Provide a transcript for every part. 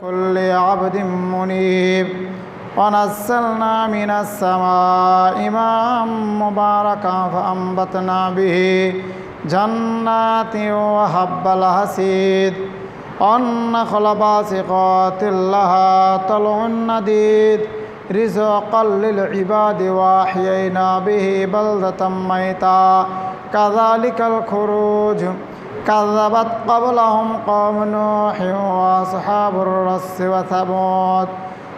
كل عبد منيب ونزلنا من السماء ماء مباركا فأنبتنا به جنات وحب الحصيد والنخل باسقات لها طلع نضيد رزقا للعباد وأحيينا به بلدة ميتا كذلك الخروج كذبت قبلهم قوم نوح وأصحاب الرس وثمود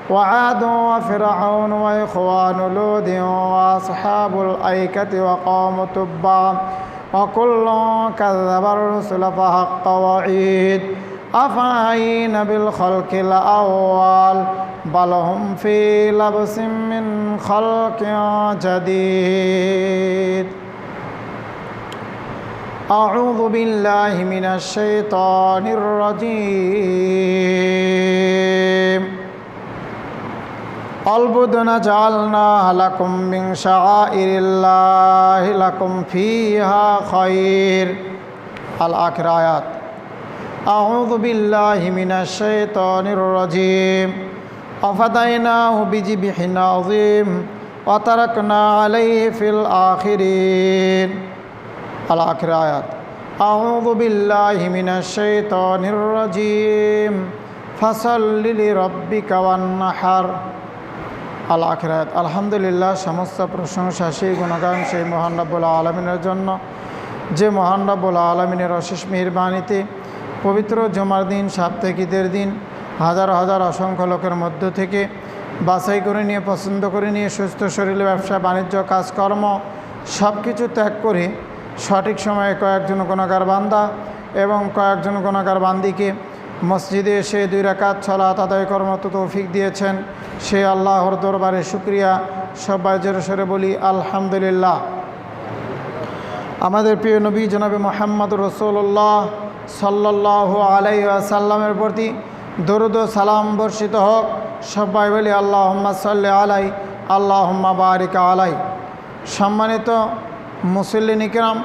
وعاد وفرعون وإخوان لود وأصحاب الأيكة وقوم تبع وكل كذب الرسل فحق وعيد أفعين بالخلق الأول بل هم في لبس من خلق جديد أعوذ بالله من الشيطان الرجيم البدن جعلناها لكم من شعائر الله لكم فيها خير الآخر آيات أعوذ بالله من الشيطان الرجيم وفديناه بذبح عظيم وتركنا عليه في الآخرين الآخر آيات أعوذ بالله من الشيطان الرجيم فصل لربك وانحر الآخر آيات আলহামদুলিল্লাহ সমস্ত প্রশংসা সেই গুণগান সেই মহান রব্বুল আলামিনের জন্য যে মহান রব্বুল আলামিনের অশেষ মেহেরবানিতে পবিত্র জুমার দিন সাপ্তাহিক ঈদের দিন হাজার হাজার অসংখ্য লোকের মধ্য থেকে বাছাই করে নিয়ে পছন্দ করে নিয়ে সুস্থ শরীরে ব্যবসা বাণিজ্য কাজকর্ম সব কিছু ত্যাগ করে সঠিক সময়ে কয়েকজন গুনাহগার বান্দা এবং কয়েকজন গুনাহগার বান্দিকে মসজিদে এসে 2 রাকাত সালাত আদায় করার মতো তৌফিক দিয়েছেন সে আল্লাহর দরবারে শুকরিয়া সবাই জোরে সোরে বলি আলহামদুলিল্লাহ। আমাদের প্রিয় নবী জনাবে মুহাম্মদ রাসূলুল্লাহ সাল্লাল্লাহু আলাইহি ওয়াসাল্লামের প্রতি দরুদ ও সালাম বর্ষিত হোক। সবাই বলি আল্লাহুম্মা সাল্লি আলাই আল্লাহুম্মা বারিক আলাই। সম্মানিত মুসল্লিন ইকরাম,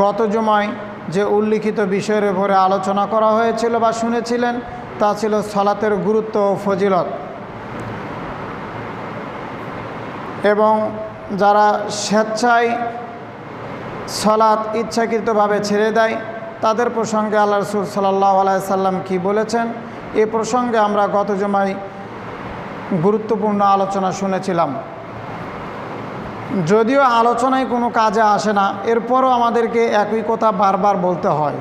গত জুমায় যে উল্লিখিত বিষয়ের উপরে আলোচনা করা হয়েছিল বা শুনেছিলেন তা ছিল সালাতের গুরুত্ব ও ফজিলত, এবং যারা স্বেচ্ছায় সালাত ইচ্ছাকৃতভাবে ছেড়ে দেয় তাদের প্রসঙ্গে আল্লাহ রাসূল সাল্লাল্লাহু আলাইহি সাল্লাম কি বলেছেন এ প্রসঙ্গে আমরা গত জুমায় গুরুত্বপূর্ণ আলোচনা শুনেছিলাম। যদিও আলোচনায় কোনো কাজে আসে না, এরপরও আমাদেরকে একই কথা বারবার বলতে হয়।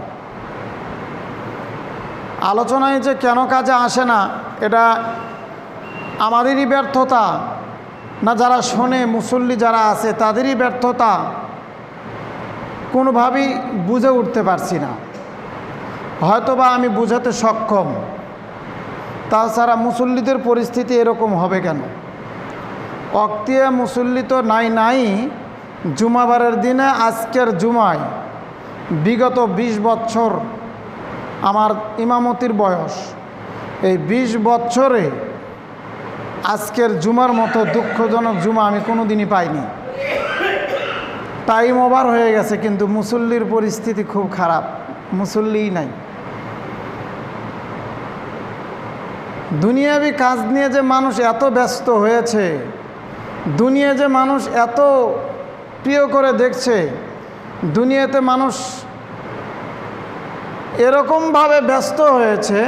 আলোচনায় যে কেন কাজে আসে না এটা আমাদেরই ব্যর্থতা না যারা শোনে মুসল্লি যারা আছে তাদেরই ব্যর্থতা, কোনোভাবেই বুঝে উঠতে পারছি না। হয়তোবা আমি বুঝাতে সক্ষম, তাছাড়া মুসল্লিদের পরিস্থিতি এরকম হবে কেন? অক্তিয়া মুসল্লি তো নাই জুমাবারের দিনে আজকের জুমায় বিগত 20 বছর আমার ইমামতির বয়স, এই 20 বছরে আজকের জুমার মতো দুঃখজনক জুমা আমি কোনো দিনই পাইনি। টাইম ওভার হয়ে গেছে কিন্তু মুসল্লির পরিস্থিতি খুব খারাপ, মুসল্লিই নাই। দুনিয়াবি কাজ নিয়ে যে মানুষ এত ব্যস্ত হয়েছে, দুনিয়া যে মানুষ এত প্রিয় করে দেখছে, দুনিয়াতে মানুষ এরকমভাবে ব্যস্ত হয়েছে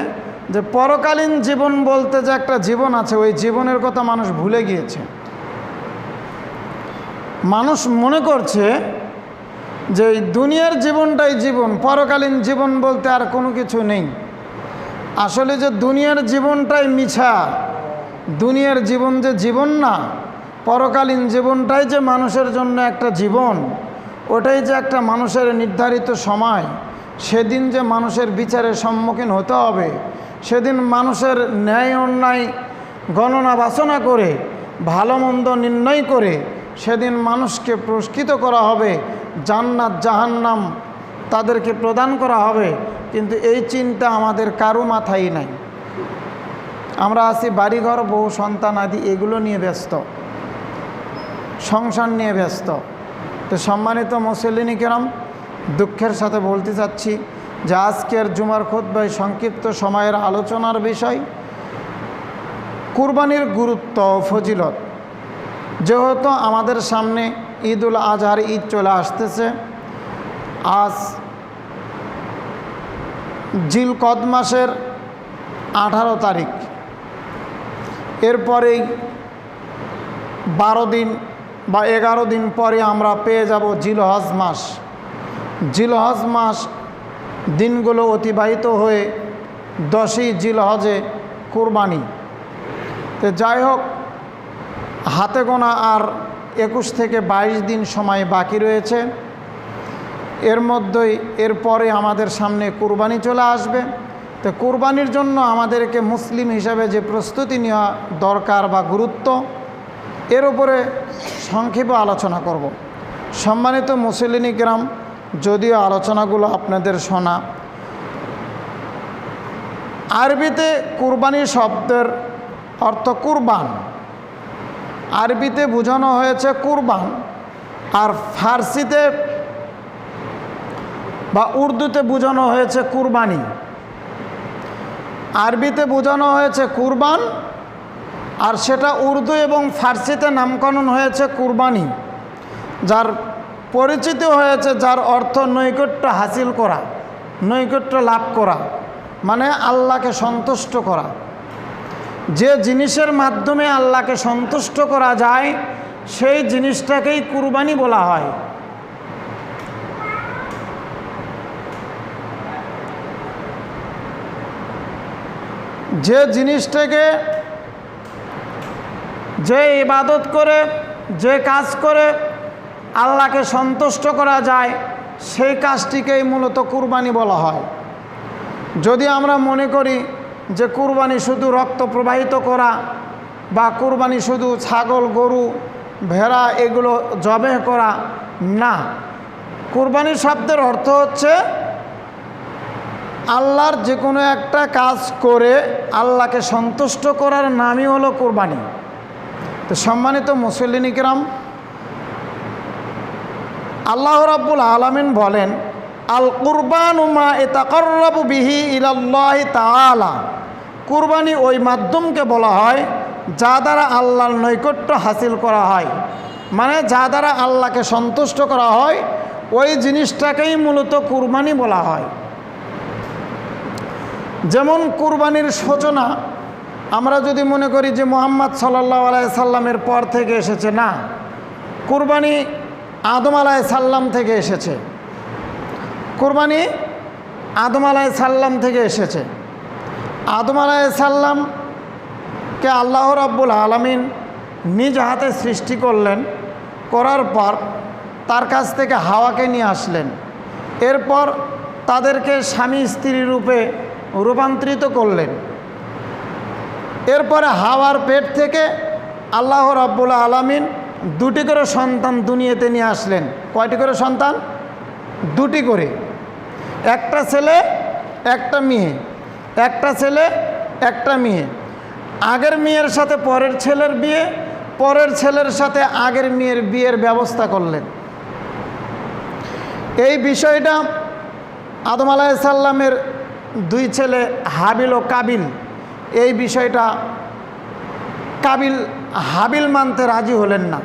যে পরকালীন জীবন বলতে যে একটা জীবন আছে ওই জীবনের কথা মানুষ ভুলে গিয়েছে। মানুষ মনে করছে যে এই দুনিয়ার জীবনটাই জীবন, পরকালীন জীবন বলতে আর কোনো কিছু নেই। আসলে যে দুনিয়ার জীবনটাই মিছা, দুনিয়ার জীবন যে জীবন না, পরকালীন জীবনটাই যে মানুষের জন্য একটা জীবন, ওটাই যে একটা মানুষের নির্ধারিত সময়। সেদিন যে মানুষের বিচারের সম্মুখীন হতে হবে, সেদিন মানুষের ন্যায় অন্যায় গণনা বাছনা করে ভালো মন্দ নির্ণয় করে সেদিন মানুষকে পুরস্কৃত করা হবে, জান্নাত জাহান্নাম তাদেরকে প্রদান করা হবে। কিন্তু এই চিন্তা আমাদের কারো মাথায় নাই। আমরা আছি বাড়িঘর, বউ, সন্তান আদি এগুলো নিয়ে ব্যস্ত, সংসার নিয়ে ব্যস্ত। তো সম্মানিত মুসল্লিন কিরাম, দুঃখের সাথে বলতে চাচ্ছি যে আজকের জুমার খুতবায় সংক্ষিপ্ত সময়ের আলোচনার বিষয় কুরবানির গুরুত্ব ও ফজিলত। যেহেতু আমাদের সামনে ঈদুল আজহার ঈদ চলে আসতেছে, আজ জিলকদ মাসের 18 তারিখ, এরপরেই 12 দিন বা 11 দিন পরে আমরা পেয়ে যাব জিলহজ মাস। জিলহজ মাস দিনগুলো অতিবাহিত হয়ে 10ই জিলহজে কুরবানি। তো যাই হোক, হাতে গোনা আর 21 থেকে 22 দিন সময় বাকি রয়েছে। এর মধ্যেই এরপরে আমাদের সামনে কুরবানি চলে আসবে। তো কুরবানির জন্য আমাদেরকে মুসলিম হিসাবে যে প্রস্তুতি নেওয়া দরকার বা গুরুত্ব, এর উপরে সংক্ষেপে আলোচনা করব। সম্মানিত মুসলিনী গ্রাম, যদিও আলোচনাগুলো আপনাদের শোনা, আরবিতে কুরবানি শব্দের অর্থ কুরবান, আরবিতে বোঝানো হয়েছে কুরবান, আর ফার্সিতে বা উর্দুতে বোঝানো হয়েছে কুরবানি। আরবিতে বোঝানো হয়েছে কুরবান, আর সেটা উর্দু এবং ফার্সিতে নামকরণ হয়েছে কুরবানি, যার পরিচিত হয়েছে, যার অর্থ নৈকট্য হাসিল করা, নৈকট্য লাভ করা, মানে আল্লাহকে সন্তুষ্ট করা। যে জিনিসের মাধ্যমে আল্লাহকে সন্তুষ্ট করা যায় সেই জিনিসটাকেই কুরবানি বলা হয়। যে জিনিসটাকে, যে ইবাদত করে, যে কাজ করে আল্লাহকে সন্তুষ্ট করা যায় সেই কাজটিকেই মূলত কুরবানি বলা হয়। যদি আমরা মনে করি যে কুরবানি শুধু রক্ত প্রবাহিত করা বা কুরবানি শুধু ছাগল, গরু, ভেড়া এগুলো জবেহ করা, না। কুরবানি শব্দের অর্থ হচ্ছে আল্লাহর যে কোনো একটা কাজ করে আল্লাহকে সন্তুষ্ট করার নামই হলো কুরবানি। তো সম্মানিত মুসল্লিনী কিরাম, আল্লাহ রাব্বুল আলামিন বলেন, আল কুরবানু মা ইতাকাররাবু বিহি ইলাল্লাহি তাআলা। কুরবানি ওই মাধ্যমকে বলা হয় যা দ্বারা আল্লাহর নৈকট্য হাসিল করা হয়, মানে যা দ্বারা আল্লাহকে সন্তুষ্ট করা হয় ওই জিনিসটাকেই মূলত কুরবানি বলা হয়। যেমন কুরবানির সূচনা আমরা যদি মনে করি যে মুহাম্মদ সাল্লাল্লাহু আলাইহি সাল্লামের পর থেকে এসেছে, না, কুরবানি আদম আলাইহিস সালাম থেকে এসেছে। কুরবানি আদম আলাইহিস সালাম থেকে এসেছে। আদম আলাইহিস সালামকে আল্লাহ রাব্বুল আলামিন নিজ হাতে সৃষ্টি করলেন, করার পর তার কাছ থেকে হাওয়াকে নিয়ে আসলেন। এরপর তাদেরকে স্বামী স্ত্রী রূপে রূপান্তরিত করলেন। এরপরে হাওয়ার পেট থেকে আল্লাহ রাব্বুল আলামিন 2টি করে সন্তান দুনিয়াতে নিয়ে আসলেন। কয়টি করে সন্তান? 2টি করে। একটা ছেলে একটা মেয়ে, একটা ছেলে একটা মেয়ে। আগের মেয়ের সাথে পরের ছেলের বিয়ে, পরের ছেলের সাথে আগের মেয়ের বিয়ের ব্যবস্থা করলেন। এই বিষয়টা আদম আলাইহিস সালামের 2 ছেলে হাবিল ও কাবিল, এই বিষয়টা হাবিল মানতে রাজি হলেন না।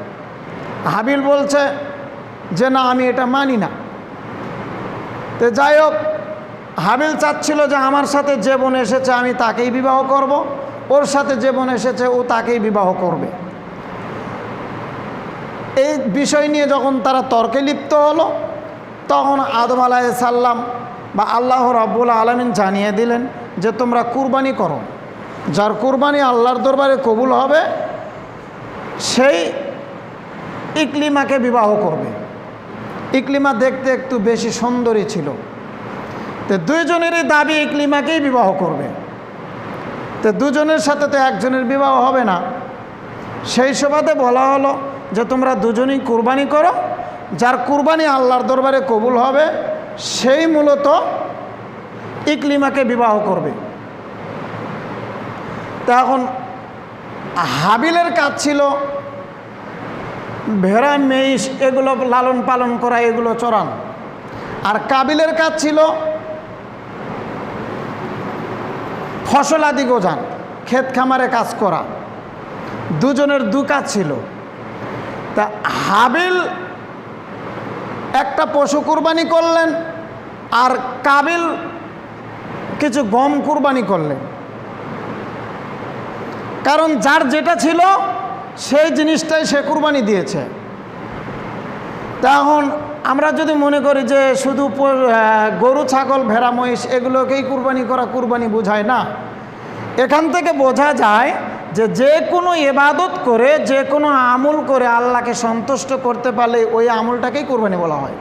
হাবিল বলছে যে না, আমি এটা মানি না। তো যাই হোক, হাবিল চাচ্ছিল যে আমার সাথে যে বোন এসেছে আমি তাকেই বিবাহ করব, ওর সাথে যে বোন এসেছে ও তাকেই বিবাহ করবে। এই বিষয় নিয়ে যখন তারা তর্কে লিপ্ত হলো, তখন আদম আলাইহিস সালাম বা আল্লাহ রাব্বুল আলামিন জানিয়ে দিলেন যে তোমরা কুরবানি করো, যার কুরবানি আল্লাহর দরবারে কবুল হবে সেই ইকলিমাকে বিবাহ করবে। ইকলিমা দেখতে একটু বেশি সুন্দরী ছিল। তো 2 জনেরই দাবি ইকলিমাকেই বিবাহ করবে। তো 2 জনের সাথে তো একজনের বিবাহ হবে না। সেই সুবাদে বলা হলো যে তোমরা 2 জনই কুরবানি করো, যার কুরবানি আল্লাহর দরবারে কবুল হবে সেই মূলত ইকলিমাকে বিবাহ করবে। তা এখন হাবিলের কাজ ছিল ভেড়া, মেষ এগুলো লালন পালন করা, এগুলো চড়ান। আর কাবিলের কাজ ছিল ফসলাদি গোজান, ক্ষেত খামারে কাজ করা। দুজনের দু কাজ ছিল। তা হাবিল একটা পশু কুরবানি করলেন, আর কাবিল কিছু গম কুরবানি করলেন। কারণ যার যেটা ছিল সেই জিনিসটাই সে কুরবানি দিয়েছে। তখন আমরা যদি মনে করি যে শুধু গরু ছাগল ভেড়া মহিষ এগুলোকেই কুরবানি করা কুরবানি বোঝায় না, এখান থেকে বোঝা যায় যে যে কোনো ইবাদত করে, যে কোনো আমল করে আল্লাহকে সন্তুষ্ট করতে পারলে ওই আমলটাকেই কুরবানি বলা হয়।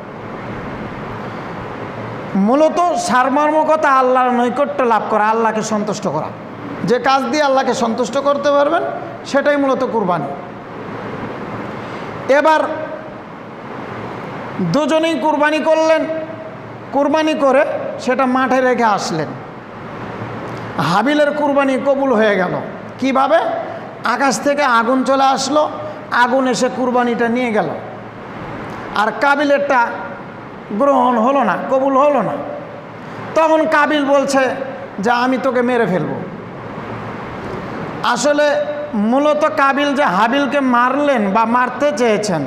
মূলত সারমর্মকতা আল্লাহর নৈকট্য লাভ করা, আল্লাহকে সন্তুষ্ট করা। যে কাজ দিয়ে আল্লাহকে সন্তুষ্ট করতে পারবেন সেটাই মূলত কুরবানি। এবার দুজনেই কুরবানি করলেন, কুরবানি করে সেটা মাঠে রেখে আসলেন। হাবিলের কুরবানি কবুল হয়ে গেল। কিভাবে? আকাশ থেকে আগুন চলে আসলো, আগুন এসে কুরবানিটা নিয়ে গেল। আর কাবিলেরটা গ্রহণ হলো না, কবুল হলো না। তখন কাবিল বলছে যে আমি তোকে মেরে ফেলবো। আসলে মূলত কাবিল যে হাবিলকে মারলেন বা মারতে চেয়েছেন,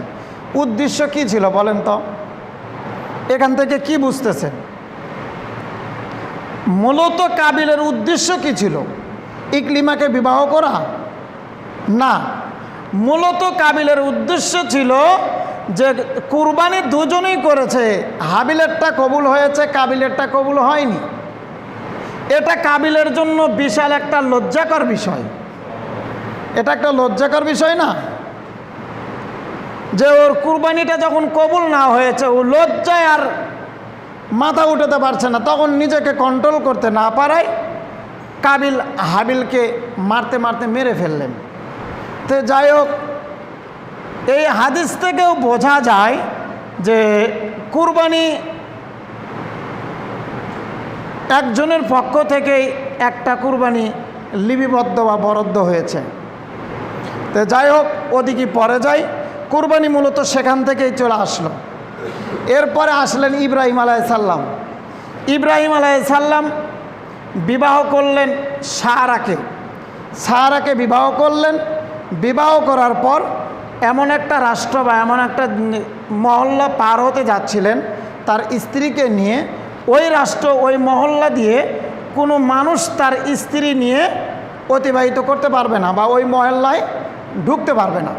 উদ্দেশ্য কি ছিল বলেন তো? এখান থেকে কি বুঝতেছেন? মূলত কাবিলের উদ্দেশ্য কি ছিল? ইকলিমাকে বিবাহ করা না, মূলত কাবিলের উদ্দেশ্য ছিল যে কুরবানি দুজনেই করেছে, হাবিলেরটা কবুল হয়েছে, কাবিলেরটা কবুল হয়নি। এটা কাবিলের জন্য বিশাল একটা লজ্জাকর বিষয়। এটা একটা লজ্জাকর বিষয় না? যে ওর কুরবানিটা যখন কবুল না হয়েছে, ও লজ্জায় আর মাথা উঠাতে পারছে না, তখন নিজেকে কন্ট্রোল করতে না পারায় কাবিল হাবিলকে মারতে মারতে মেরে ফেললেন। তো যাই হোক, এই হাদিস থেকেও বোঝা যায় যে কুরবানি একজনের পক্ষ থেকেই একটা কুরবানি লিপিবদ্ধ বা বরাদ্দ হয়েছে। তো যাই হোক, ওদিকে পরে যাই। কুরবানি মূলত সেখান থেকেই চলে আসলো। এরপরে আসলেন ইব্রাহিম আলাইহিসসালাম। ইব্রাহিম আলাইহিসসালাম বিবাহ করলেন সারাকে। সারাকে বিবাহ করলেন। বিবাহ করার পর এমন একটা রাষ্ট্র বা এমন একটা মহল্লা পার হতে যাচ্ছিলেন তার স্ত্রীকে নিয়ে। ওই রাষ্ট্র, ওই মহল্লা দিয়ে কোনো মানুষ তার স্ত্রী নিয়ে অতিবাহিত করতে পারবে না বা ওই মহল্লায় ঢুকতে পারবে না।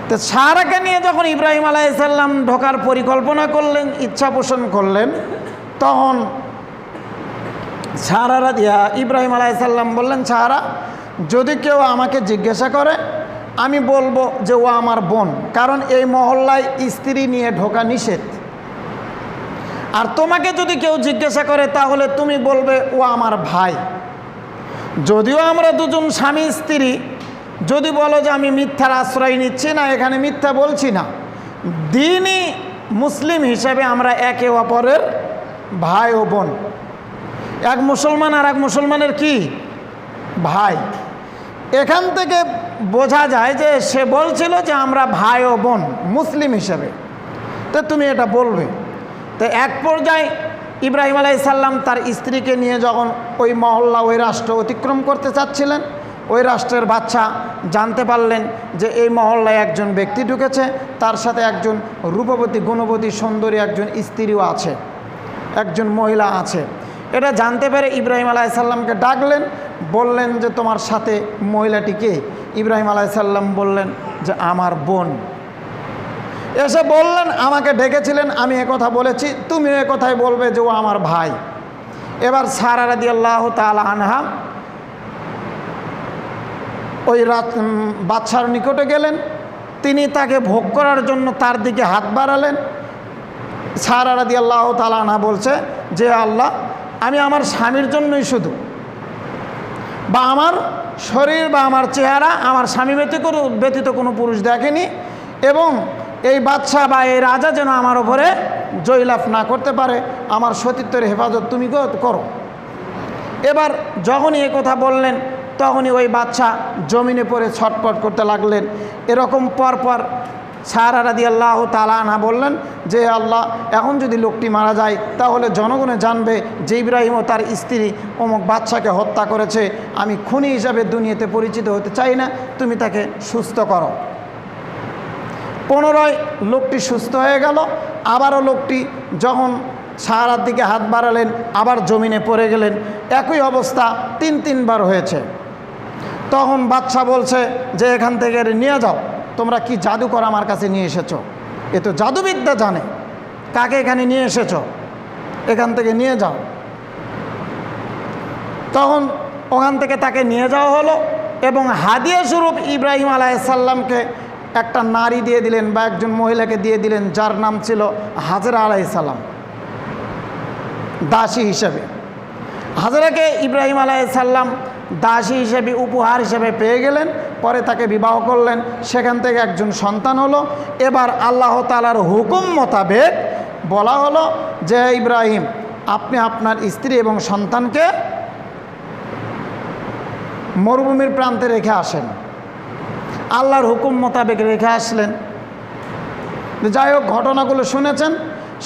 তো সারাকে নিয়ে যখন ইব্রাহিম আলাইহিসসালাম ঢোকার পরিকল্পনা করলেন, ইচ্ছা পোষণ করলেন, তখন সারারা ইব্রাহিম আলাইহিসসালাম বললেন, সারা, যদি কেউ আমাকে জিজ্ঞাসা করে আমি বলবো যে ও আমার বোন, কারণ এই মহল্লায় স্ত্রী নিয়ে ঢোকা নিষেধ। আর তোমাকে যদি কেউ জিজ্ঞাসা করে তাহলে তুমি বলবে ও আমার ভাই। যদিও আমরা দুজন স্বামী স্ত্রী, যদি বলো যে আমি মিথ্যার আশ্রয় নিচ্ছি না, এখানে মিথ্যা বলছি না, দ্বীনি মুসলিম হিসেবে আমরা একে অপরের ভাই ও বোন। এক মুসলমান আর এক মুসলমানের কি ভাই। এখান থেকে বোঝা যায় যে সে বলছিল যে আমরা ভাই ও বোন মুসলিম হিসেবে, তো তুমি এটা বলবে। তো এক পর্যায়ে ইব্রাহিম আলাইহিসসালাম তার স্ত্রীকে নিয়ে যখন ওই মহল্লা, ওই রাষ্ট্র অতিক্রম করতে চাচ্ছিলেন, ওই রাষ্ট্রের বাদশা জানতে পারলেন যে এই মহল্লায় একজন ব্যক্তি ঢুকেছে, তার সাথে একজন রূপবতী গুণবতী সুন্দরী একজন স্ত্রীও আছে, একজন মহিলা আছে। এটা জানতে পেরে ইব্রাহিম আলাইহিসসালামকে ডাকলেন, বললেন যে তোমার সাথে মহিলাটি কে? ইব্রাহিম আলাইহিসসালাম বললেন যে আমার বোন। এসে বললেন আমাকে ডেকেছিলেন, আমি একথা বলেছি, তুমি একথাই বলবে যে ও আমার ভাই। এবার সারা রাদিয়াল্লাহু তাআলা আনহা ওই বাদশার নিকটে গেলেন। তিনি তাকে ভোগ করার জন্য তার দিকে হাত বাড়ালেন। সারা রাদিয়াল্লাহু তাআলা আনহা বলছে যে আল্লাহ, আমি আমার স্বামীর জন্যই শুধু, বা আমার শরীর বা আমার চেহারা আমার স্বামী ব্যতীত কোনো পুরুষ দেখেনি, এবং এই বাদশা বা এই রাজা যেন আমার ওপরে জয়লাভ না করতে পারে, আমার সতীত্বের হেফাজত তুমি করো। এবার যখনই এ কথা বললেন তখনই ওই বাদশা জমিনে পড়ে ছটপট করতে লাগলেন। এরকম পরপর সারা রাদিয়াল্লাহু তাআলা আনহা বললেন যে আল্লাহ, এখন যদি লোকটি মারা যায় তাহলে জনগণে জানবে যে ইব্রাহিম ও তার স্ত্রী অমুক বাদশাকে হত্যা করেছে। আমি খুনি হিসাবে দুনিয়াতে পরিচিত হতে চাই না, তুমি তাকে সুস্থ করো। পুনরায় লোকটি সুস্থ হয়ে গেল। আবারও লোকটি যখন সাহারার দিকে হাত বাড়ালেন আবার জমিনে পড়ে গেলেন। একই অবস্থা তিনবার হয়েছে। তখন বাদশা বলছে যে এখান থেকে নিয়ে যাও, তোমরা কি জাদুকর আমার কাছে নিয়ে এসেছো? এ তো জাদুবিদ্যা জানে, কাকে এখানে নিয়ে এসেছো? এখান থেকে নিয়ে যাও। তখন ওখান থেকে তাকে নিয়ে যাওয়া হলো এবং হাদিয়া স্বরূপ ইব্রাহিম আলাইহিসসালামকে একটা নারী দিয়ে দিলেন বা একজন মহিলাকে দিয়ে দিলেন, যার নাম ছিল হাজরা আলাইহিসসালাম, দাসী হিসেবে। হাজরাকে ইব্রাহিম আলাইহিসসালাম দাসী হিসেবে উপহার হিসেবে পেয়ে গেলেন। পরে তাকে বিবাহ করলেন, সেখান থেকে একজন সন্তান হলো। এবার আল্লাহ তাআলার হুকুম মোতাবেক বলা হলো যে ইব্রাহিম, আপনি আপনার স্ত্রী এবং সন্তানকে মরুভূমির প্রান্তে রেখে আসেন। আল্লাহর হুকুম মোতাবেক রেখে আসলেন। যাই হোক, ঘটনাগুলো শুনেছেন।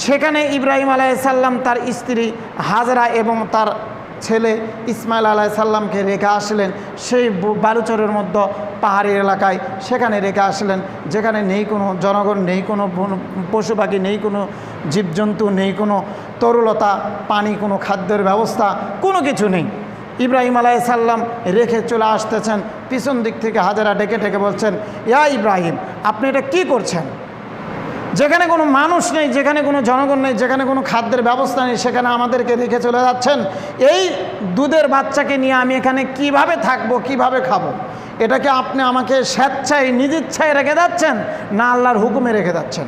সেখানে ইব্রাহিম আলাইহিসসালাম তার স্ত্রী হাজরা এবং তার ছেলে ইসমাইল আলাইহিসসালামকে রেখে আসলেন সেই বালুচরের মধ্যে পাহাড়ি এলাকায়। সেখানে রেখে আসলেন, যেখানে নেই কোনো জনগণ, নেই কোনো পশু পাখি, নেই কোনো জীবজন্তু, নেই কোনো তরুলতা, পানি, কোনো খাদ্যের ব্যবস্থা, কোনো কিছু নেই। ইব্রাহিম আলাইহিসসালাম রেখে চলে আসতেছেন। পিছন দিক থেকে হাজরা ডেকে ডেকে বলছেন, ইয়া ইব্রাহিম, আপনি এটা কি করছেন? যেখানে কোনো মানুষ নেই, যেখানে কোনো জনগণ নেই, যেখানে কোনো খাদ্যের ব্যবস্থা নেই, সেখানে আমাদেরকে রেখে চলে যাচ্ছেন। এই দুধের বাচ্চাকে নিয়ে আমি এখানে কিভাবে থাকবো, কিভাবে খাবো? এটাকে আপনি আমাকে স্বেচ্ছায় নিজ ইচ্ছায় রেখে যাচ্ছেন না আল্লাহর হুকুমে রেখে যাচ্ছেন?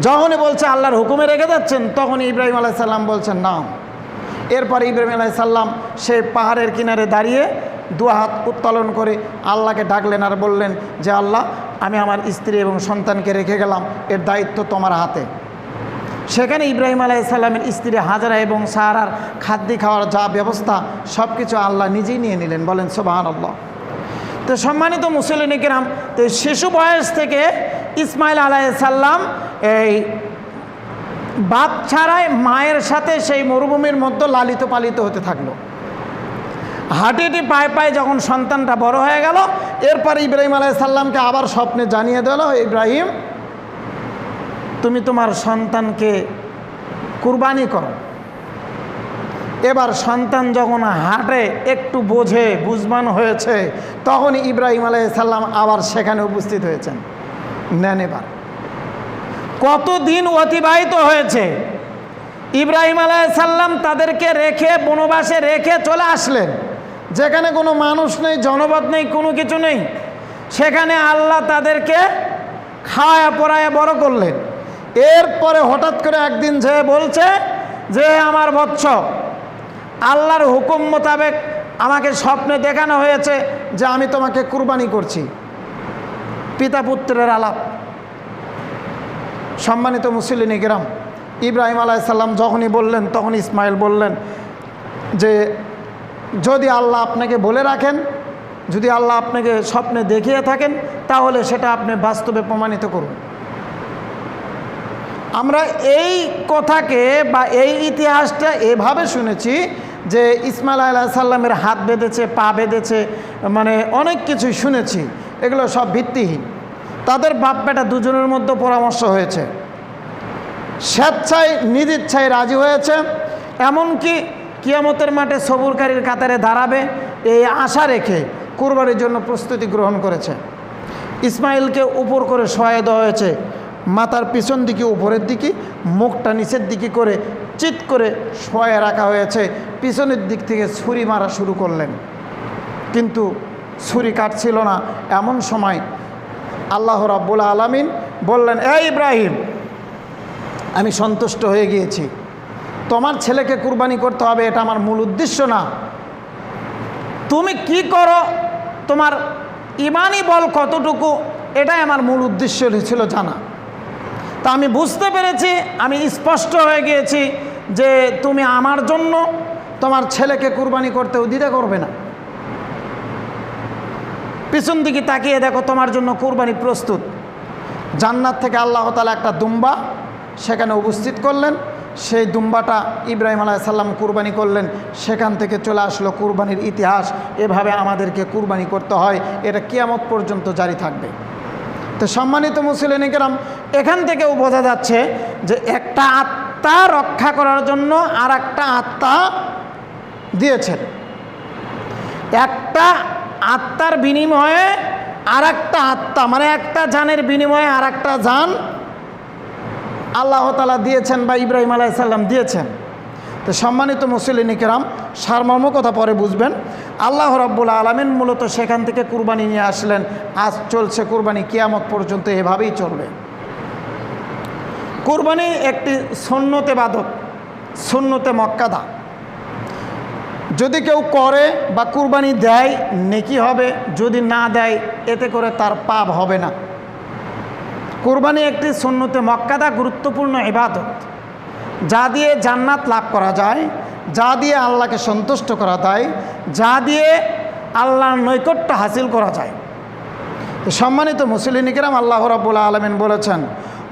যখনই বলছে আল্লাহর হুকুমে রেখে যাচ্ছেন, তখনই ইব্রাহিম আলাইহিসসালাম বলছেন না। এরপর ইব্রাহিম আলাইহিসসালাম সেই পাহাড়ের কিনারে দাঁড়িয়ে দু হাত উত্তোলন করে আল্লাহকে ডাকলেন আর বললেন যে আল্লাহ, আমি আমার স্ত্রী এবং সন্তানকে রেখে গেলাম, এর দায়িত্ব তোমার হাতে। সেখানে ইব্রাহিম আলাইহিসসালামের স্ত্রী হাজরা এবং সারার খাদ্য খাওয়ার যা ব্যবস্থা সব কিছু আল্লাহ নিজেই নিয়ে নিলেন। বলেন সুবহানাল্লাহ। তো সম্মানিত মুসলিম কিরাম, তো শিশু বয়স থেকে ইসমাইল আলাইহিসসালাম এই বাপ ছাড়াই মায়ের সাথে সেই মরুভূমির মধ্যে লালিত পালিত হতে থাকলো। হাঁটি হাঁটি পায়ে পায়ে যখন সন্তানটা বড় হয়ে গেল, এরপর ইব্রাহিম আলাইহিসসালামকে আবার স্বপ্নে জানিয়ে দিল, ইব্রাহিম, তুমি তোমার সন্তানকে কুরবানি করো। এবার সন্তান যখন হাঁটে, একটু বোঝে, বুঝবান হয়েছে, তখন ইব্রাহিম আলাইহিসসালাম আবার সেখানে উপস্থিত হয়েছেন। নেন, এবার কতদিন অতিবাহিত হয়েছে। ইব্রাহিম আলাইহিসসালাম তাদেরকে রেখে, বনবাসে রেখে চলে আসলেন, যেখানে কোনো মানুষ নেই, জনপদ নেই, কোনো কিছু নেই। সেখানে আল্লাহ তাদেরকে খাওয়া পড়ায় বড় করলেন। এরপরে হঠাৎ করে একদিন যে বলছে যে আমার বৎস, আল্লাহর হুকুম মোতাবেক আমাকে স্বপ্নে দেখানো হয়েছে যে আমি তোমাকে কুরবানি করছি। পিতা পুত্রের আলাপ। সম্মানিত মুসলিম কিরাম, ইব্রাহিম আলাইহিসসালাম যখনই বললেন, তখন ইসমাইল বললেন যে যদি আল্লাহ আপনাকে বলে রাখেন, যদি আল্লাহ আপনাকে স্বপ্নে দেখিয়ে থাকেন, তাহলে সেটা আপনি বাস্তবে প্রমাণিত করুন। আমরা এই কথাকে বা এই ইতিহাসটা এভাবে শুনেছি যে ইসমাইল আলাইহিসসালামের হাত বেঁধেছে, পা বেঁধেছে, মানে অনেক কিছুই শুনেছি। এগুলো সব ভিত্তিহীন। তাদের বাপ বেটা দুজনের মধ্যে পরামর্শ হয়েছে, স্বেচ্ছায় নিজ ইচ্ছায় রাজি হয়েছে, এমনকি কিয়ামতের মাঠে সবুরকারীর কাতারে দাঁড়াবে এই আশা রেখে কুরবানির জন্য প্রস্তুতি গ্রহণ করেছে। ইসমাইলকে উপর করে শোয়াই দেওয়া হয়েছে, মাথার পিছন দিকে উপরের দিকে, মুখটা নিচের দিকে করে চিৎ করে শোয়ায় রাখা হয়েছে। পিছনের দিক থেকে ছুরি মারা শুরু করলেন, কিন্তু ছুরি কাটছিল না। এমন সময় আল্লাহ রাব্বুল আলামিন বললেন, এই ইব্রাহিম, আমি সন্তুষ্ট হয়ে গিয়েছি, তোমার ছেলেকে কুরবানি করতে হবে, এটা আমার মূল উদ্দেশ্য না। তুমি কি করো, তোমার ইমানি বল কতটুকু, এটাই আমার মূল উদ্দেশ্য ছিল জানা। তা আমি বুঝতে পেরেছি, আমি স্পষ্ট হয়ে গিয়েছি যে তুমি আমার জন্য তোমার ছেলেকে কুরবানি করতেও দ্বিধা করবে না। পিছন দিকে তাকিয়ে দেখো, তোমার জন্য কুরবানি প্রস্তুত। জান্নাত থেকে আল্লাহ তাআলা একটা দুম্বা সেখানে উপস্থিত করলেন। সেই দুম্বাটা ইব্রাহিম আলাইহিস সালাম কুরবানি করলেন। সেখান থেকে চলে আসলো কুরবানির ইতিহাস। এভাবে আমাদেরকে কুরবানি করতে হয়, এটা কিয়ামত পর্যন্ত জারি থাকবে। তো সম্মানিত মুসলিম কিরাম, এখান থেকেও বোঝা যাচ্ছে যে একটা আত্মা রক্ষা করার জন্য আর একটা আত্মা দিয়েছেন। একটা আত্মার বিনিময়ে আর একটা আত্মা, মানে একটা জানের বিনিময়ে আর একটা জান আল্লাহ তাআলা দিয়েছেন বা ইব্রাহিম আলাইহিস সালাম দিয়েছেন। তো সম্মানিত মুসলিম কিরাম, সারমর্ম কথা পরে বুঝবেন। আল্লাহ রাব্বুল আলামিন মূলত সেখান থেকে কুরবানি নিয়ে আসলেন। আজ চলছে কুরবানি, কিয়ামত পর্যন্ত এভাবেই চলবে। কুরবানি একটি সুন্নত ইবাদত, সুন্নতে মুআক্কাদা। যদি কেউ করে বা কুরবানি দেয় নেকি হবে, যদি না দেয় এতে করে তার পাপ হবে না। কুরবানি একটি সুন্নতে মুআক্কাদা, গুরুত্বপূর্ণ ইবাদত, যা দিয়ে জান্নাত লাভ করা যায়, যা দিয়ে আল্লাহকে সন্তুষ্ট করা যায়, যা দিয়ে আল্লাহর নৈকট্য হাসিল করা যায়। সম্মানিত মুসলিম কিরাম, আল্লাহ রাব্বুল আলামিন বলেছেন,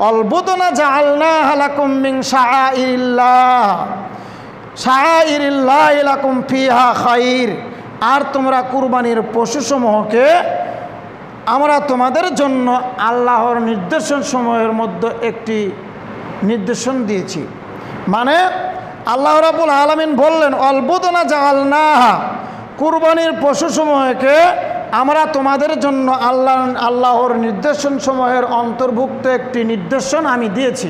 অলবুদনা জাআলনাহা লাকুম মিন শাআইরিল্লাহ শাআইরিল্লাহি লাকুম ফিহা খায়র। আর তোমরা কুরবানির পশুসমূহকে আমরা তোমাদের জন্য আল্লাহর নির্দেশন সময়ের মধ্যে একটি নির্দেশন দিয়েছি। মানে আল্লাহ রাব্বুল আলামিন বললেন, অলবুদনা জাআলনাহা, কুরবানির পশুসমূহকে আমরা তোমাদের জন্য আল্লাহর নির্দেশন সমূহের অন্তর্ভুক্ত একটি নির্দেশন আমি দিয়েছি।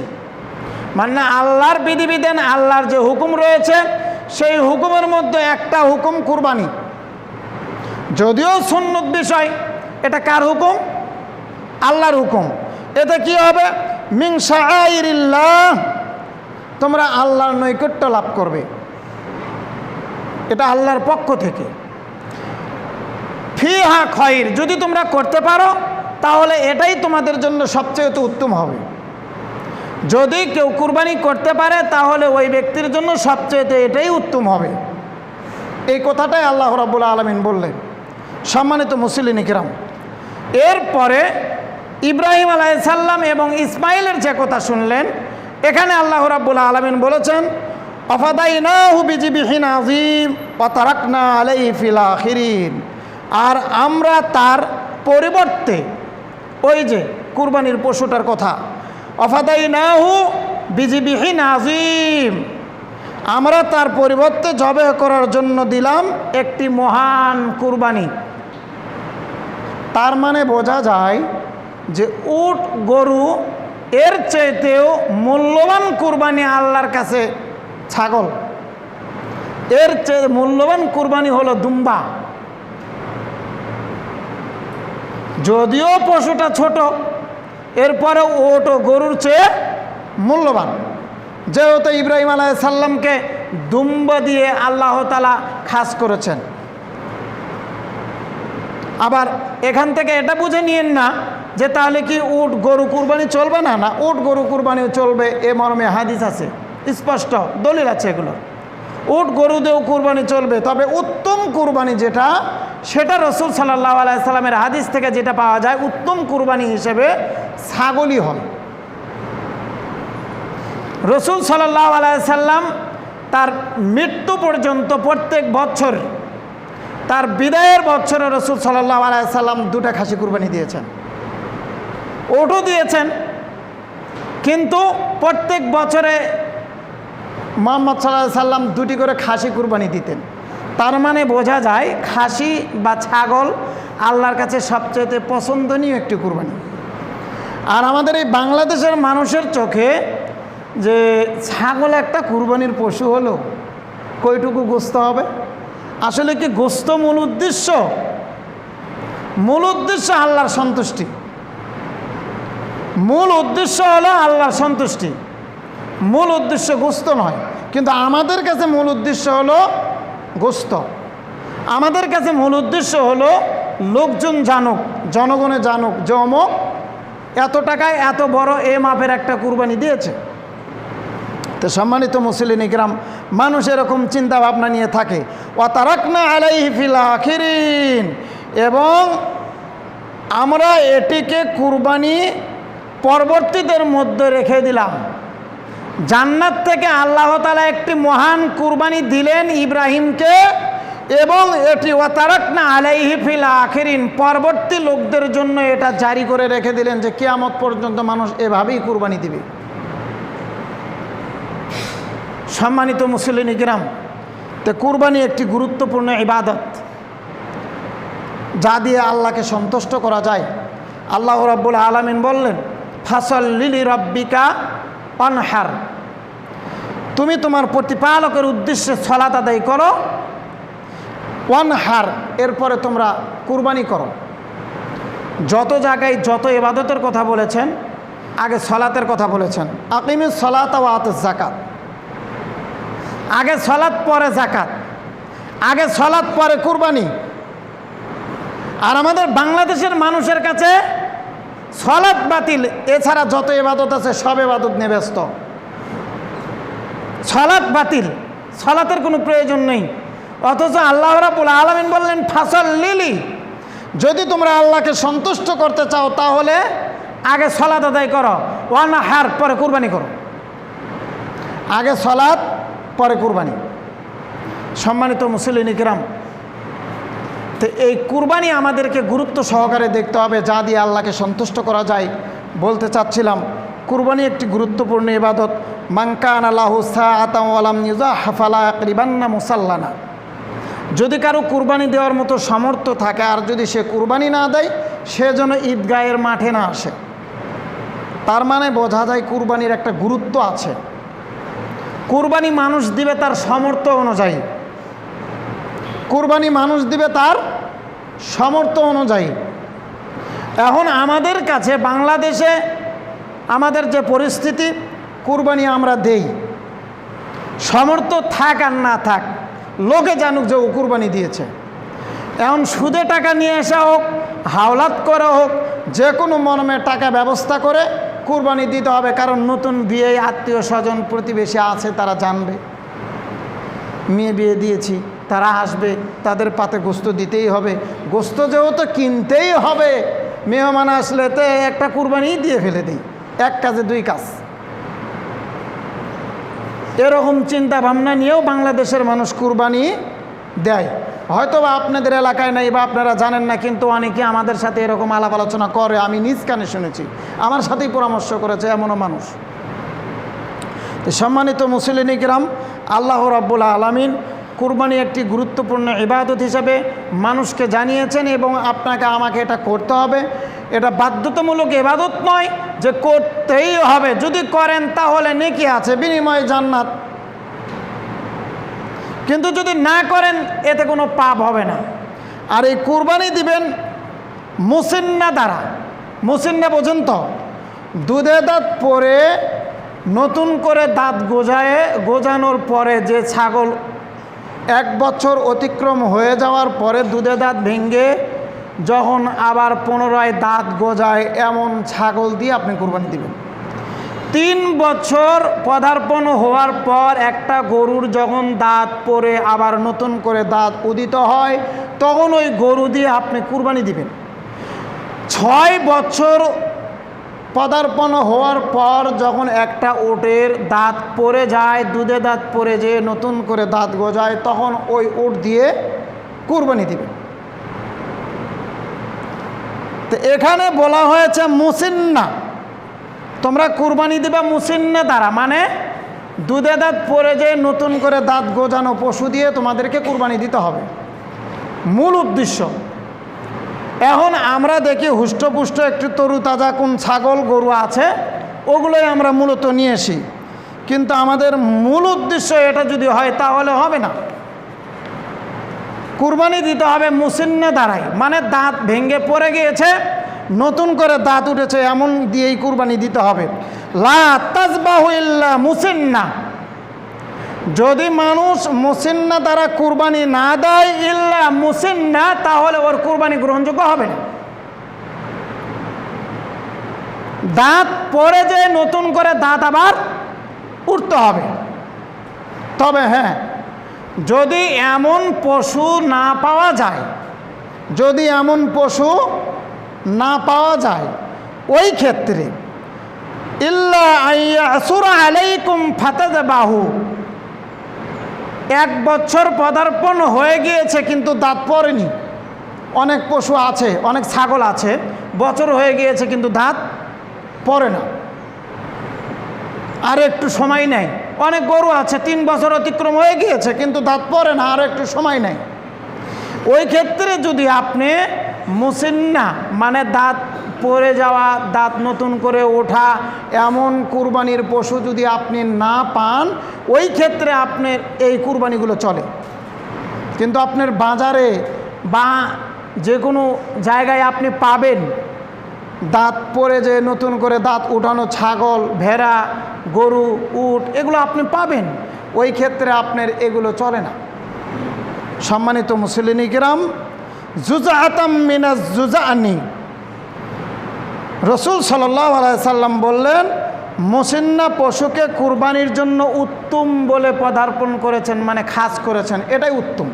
মানে আল্লাহর বিধিবিধান, আল্লাহর যে হুকুম রয়েছে সেই হুকুমের মধ্যে একটা হুকুম কুরবানি। যদিও সুন্নত বিষয়, এটা কার হুকুম? আল্লাহর হুকুম। এতে কি হবে? মিন শাআইরিল্লাহ, তোমরা আল্লাহর নৈকট্য লাভ করবে, এটা আল্লাহর পক্ষ থেকে। ফিহা খায়র, যদি তোমরা করতে পারো তাহলে এটাই তোমাদের জন্য সবচেয়ে উত্তম হবে। যদি কেউ কুরবানি করতে পারে তাহলে ওই ব্যক্তির জন্য সবচেয়ে এটাই উত্তম হবে। এই কথাটাই আল্লাহ রাব্বুল আলামিন বললেন। সম্মানিত মুসলিম কিরাম, এরপরে ইব্রাহিম আলাইহিস সালাম এবং ইসমাইলের যে কথা শুনলেন, এখানে আল্লাহ রাব্বুল আলামিন বলেছেন, আফাদাইনাহু বিযিবহিন আযীম ওয়া তারাকনা আলাইহি ফিল আখিরিন। আর আমরা তার পরিবর্তে, ওই যে কুরবানির পশুটার কথা, আফাদাইনাহু বিযিবহিন আযীম, আমরা তার পরিবর্তে জবে করার জন্য দিলাম একটি মহান কুরবানি। তার মানে বোঝা যায় যে উট গরু এর চাইতেও মূল্যবান কুরবানি আল্লাহর কাছে ছাগল, এর চেয়ে মূল্যবান কুরবানি হলো দুম্বা। যদিও পশুটা ছোট, এরপরে উট ও গরুর চেয়ে মূল্যবান। যেহেতু ইব্রাহিম আলাইহিস সালামকে দুম্বা দিয়ে আল্লাহ তাআলা খাস করেছেন। আবার এখান থেকে এটা বুঝে নিয়েন না যে তাহলে কি উট গরু কুরবানি চলবে না। না, উট গরু কুরবানিও চলবে, এ মর্মে হাদিস আছে, স্পষ্ট দলিল আছে এগুলো। উট গরু দিয়েও কুরবানি চলবে, তবে উত্তম কুরবানি যেটা, সেটা রাসূল সাল্লাল্লাহু আলাইহি সাল্লামের হাদিস থেকে যেটা পাওয়া যায়, উত্তম কুরবানি হিসেবে ছাগলই হয়। রাসূল সাল্লাল্লাহু আলাইহি সাল্লাম তার মৃত্যু পর্যন্ত প্রত্যেক বছর, তার বিদায়ের বছরে রাসূল সাল্লাল্লাহু আলাইহি সাল্লাম দুটা খাসি কুরবানি দিয়েছেন, ওটও দিয়েছেন। কিন্তু প্রত্যেক বছরে মুহাম্মদ সাল্লাল্লাহু আলাইহি সাল্লাম দুটি করে খাসি কুরবানি দিতেন। তার মানে বোঝা যায় খাসি বা ছাগল আল্লাহর কাছে সবচেয়ে পছন্দনীয় একটি কুরবানি। আর আমাদের এই বাংলাদেশের মানুষের চোখে যে ছাগল একটা কুরবানির পশু হলো, কয়টুকু গোস্ত হবে? আসলে কি গোস্ত মূল উদ্দেশ্য? মূল উদ্দেশ্য আল্লাহর সন্তুষ্টি। মূল উদ্দেশ্য হলো আল্লাহর সন্তুষ্টি, মূল উদ্দেশ্য গোস্ত নয়। কিন্তু আমাদের কাছে মূল উদ্দেশ্য হলো গোস্ত। আমাদের কাছে মূল উদ্দেশ্য হলো লোকজন জানুক, জনগণে জানুক যে অমুক এত টাকায় এত বড় এ মাপের একটা কুরবানি দিয়েছে। তো সম্মানিত মুসলিম ইকরাম, মানুষ এরকম চিন্তা ভাবনা নিয়ে থাকে। ওয়া তারাকনা আলাইহি ফিল আখিরিন, এবং আমরা এটিকে কুরবানি পরবর্তীদের মধ্যে রেখে দিলাম। জান্নাত থেকে আল্লাহ তাআলা একটি মহান কুরবানি দিলেন ইব্রাহিমকে, এবং এটি ওয়াতারাকনা আলাইহি ফিল আখিরিন, পরবর্তী লোকদের জন্য এটা জারি করে রেখে দিলেন যে কিয়ামত পর্যন্ত মানুষ এভাবেই কুরবানি দিবে। সম্মানিত মুসলিম কিরাম, তো কুরবানি একটি গুরুত্বপূর্ণ ইবাদত, যা দিয়ে আল্লাহকে সন্তুষ্ট করা যায়। আল্লাহ রাব্বুল আলামিন বললেন, ফাসল্লি লিরাব্বিকা ওয়ানহার, তুমি তোমার প্রতিপালকের উদ্দেশ্যে সালাত আদায় করো, ওয়ানহার, এরপরে তোমরা কুরবানি করো। যত জায়গায় যত ইবাদতের কথা বলেছেন, আগে সালাতের কথা বলেছেন, আকিমিস সালাতা ওয়া আতুজ যাকাত, আগে সালাত পরে যাকাত, আগে সালাত পরে কুরবানি। আর আমাদের বাংলাদেশের মানুষের কাছে সালাত বাতিল, এছাড়া যত ইবাদত আছে সব ইবাদত নিয়ে ব্যস্ত। সালাত বাতিল, সালাতের কোনো প্রয়োজন নেই। অথচ আল্লাহ রাব্বুল আলামিন বললেন ফাসল্লি, যদি তোমরা আল্লাহকে সন্তুষ্ট করতে চাও তাহলে আগে সালাত আদায় করো, ওয়ানহার, পরে কুরবানি করো। আগে সালাত পরে কুরবানি। সম্মানিত মুসলিম কিরাম, তো এই কুরবানি আমাদেরকে গুরুত্ব সহকারে দেখতে হবে, যা দিয়ে আল্লাহকে সন্তুষ্ট করা যায়। বলতে চাচ্ছিলাম, কুরবানি একটি গুরুত্বপূর্ণ ইবাদত। মান কানা লাহু সাআতান ওয়া লাম ইউযাহ ফালা ইয়াকরিবান্না মুসাল্লানা, যদি কারো কুরবানি দেওয়ার মতো সামর্থ্য থাকে আর যদি সে কুরবানি না দেয়, সে যেন ঈদগাহের মাঠে না আসে। তার মানে বোঝা যায় কুরবানির একটা গুরুত্ব আছে। কুরবানি মানুষ দিবে তার সামর্থ্য অনুযায়ী, কুরবানি মানুষ দিবে তার সামর্থ্য অনুযায়ী। এখন আমাদের কাছে বাংলাদেশে আমাদের যে পরিস্থিতি, কুরবানি আমরা দেই, সামর্থ্য থাক আর না থাক, লোকে জানুক যে ও কুরবানি দিয়েছে। এখন সুদে টাকা নিয়ে আসা হোক, হাওলাত করা হোক, যে কোনো মর্মে টাকা ব্যবস্থা করে কুরবানি দিতে হবে। কারণ নতুন বিয়ে, আত্মীয় স্বজন প্রতিবেশী আছে, তারা জানবে মেয়ে বিয়ে দিয়েছি, তারা আসবে, তাদের পাতে গোস্ত দিতেই হবে। গোস্ত যেহেতু কিনতেই হবে, মেহমান আসলে তো একটা কুরবানি দিয়ে ফেলে দিই, এক কাজে দুই কাজ। এরকম চিন্তা ভাবনা নিয়েও বাংলাদেশের মানুষ কুরবানি দেয়। হয়তো বা আপনাদের এলাকায় নাই বা আপনারা জানেন না, কিন্তু অনেকে আমাদের সাথে এরকম আলাপ আলোচনা করে, আমি নিজ কানে শুনেছি, আমার সাথেই পরামর্শ করেছে এমনও মানুষ। তো সম্মানিত মুসলিম কিরাম, আল্লাহ রাব্বুল আলামিন কুরবানি একটি গুরুত্বপূর্ণ ইবাদত হিসাবে মানুষকে জানিয়েছেন, এবং আপনাকে আমাকে এটা করতে হবে। এটা বাধ্যতামূলক ইবাদত নয় যে করতেই হবে, যদি করেন তাহলে নেকি আছে, বিনিময়ে জান্নাত। কিন্তু যদি না করেন এতে কোনো পাপ হবে না। আর এই কুরবানি দিবেন মুসিন্না দ্বারা। মুসিন্না বোঝেন তো? দুধে দাঁত পরে নতুন করে দাঁত গোজানোর পরে যে ছাগল 1 বছর অতিক্রম হয়ে যাওয়ার পরে দুধে দাঁত ভেঙে যখন আবার পুনরায় দাঁত গজায়, এমন ছাগল দিয়ে আপনি কুরবানি দিবেন। 3 বছর পদার্পণ হওয়ার পর একটা গরুর যখন দাঁত পড়ে আবার নতুন করে দাঁত উদিত হয়, তখন ওই গরু দিয়ে আপনি কুরবানি দিবেন। 6 বছর পদার্পণ হওয়ার পর যখন একটা উটের দাঁত পড়ে যায়, দুধে দাঁত পড়ে যেয়ে নতুন করে দাঁত গজায়, তখন ওই উট দিয়ে কুরবানি দিবেন। তো এখানে বলা হয়েছে মুসিন্না, তোমরা কুরবানি দিবা মুসিন্না দ্বারা, মানে দুধে দাঁত পড়ে যেয়ে নতুন করে দাঁত গজানো পশু দিয়ে তোমাদেরকে কুরবানি দিতে হবে, মূল উদ্দেশ্য। এখন আমরা দেখি হুষ্টপুষ্ট একটু তরুতাজা কোন ছাগল গরু আছে, ওগুলোই আমরা মূলত নিয়ে আসি, কিন্তু আমাদের মূল উদ্দেশ্য এটা যদি হয় তাহলে হবে না। কুরবানি দিতে হবে মুসিন্না দ্বারাই, মানে দাঁত ভেঙে পড়ে গিয়েছে, নতুন করে দাঁত উঠেছে, এমন দিয়েই কুরবানি দিতে হবে। লা তাজবাহু ইল্লা মুসিন্না, যদি মানুষ মুসিন্না দ্বারা কুরবানি না দেয়, ইল্লা মুসিন্না, তাহলে ওর কুরবানি গ্রহণযোগ্য হবে না। দাঁত পড়ে যে নতুন করে দাঁত আবার উঠতে হবে। তবে হ্যাঁ, যদি এমন পশু না পাওয়া যায়, যদি এমন পশু না পাওয়া যায়, ওই ক্ষেত্রে ইল্লা আইয়াসুরা আলাইকুম ফাতাযবাহু, 1 বছর পদার্পণ হয়ে গিয়েছে কিন্তু দাঁত পড়েনি। অনেক পশু আছে, অনেক ছাগল আছে, বছর হয়ে গিয়েছে কিন্তু দাঁত পড়ে না, আর একটু সময় নেই। অনেক গরু আছে 3 বছর অতিক্রম হয়ে গিয়েছে কিন্তু দাঁত পড়ে না, আর একটু সময় নেই। ওই ক্ষেত্রে যদি আপনি মুসিন্না মানে দাঁত পড়ে যাওয়া, দাঁত নতুন করে ওঠা এমন কুরবানির পশু যদি আপনি না পান, ওই ক্ষেত্রে আপনার এই কুরবানিগুলো চলে। কিন্তু আপনার বাজারে বা যে কোনো জায়গায় আপনি পাবেন দাঁত পড়ে যে নতুন করে দাঁত উঠানো ছাগল, ভেড়া, গরু, উট, এগুলো আপনি পাবেন। ওই ক্ষেত্রে আপনার এগুলো চলে না। সম্মানিত মুসলিম কিরাম, জুজআতাম মিনাজ জুজআনি, রাসূল সাল্লাল্লাহু আলাইহি সাল্লাম বললেন মুসিন্না পশুকে কুরবানির জন্য উত্তম বলে পদার্পণ করেছেন, মানে খাস করেছেন, এটাই উত্তম।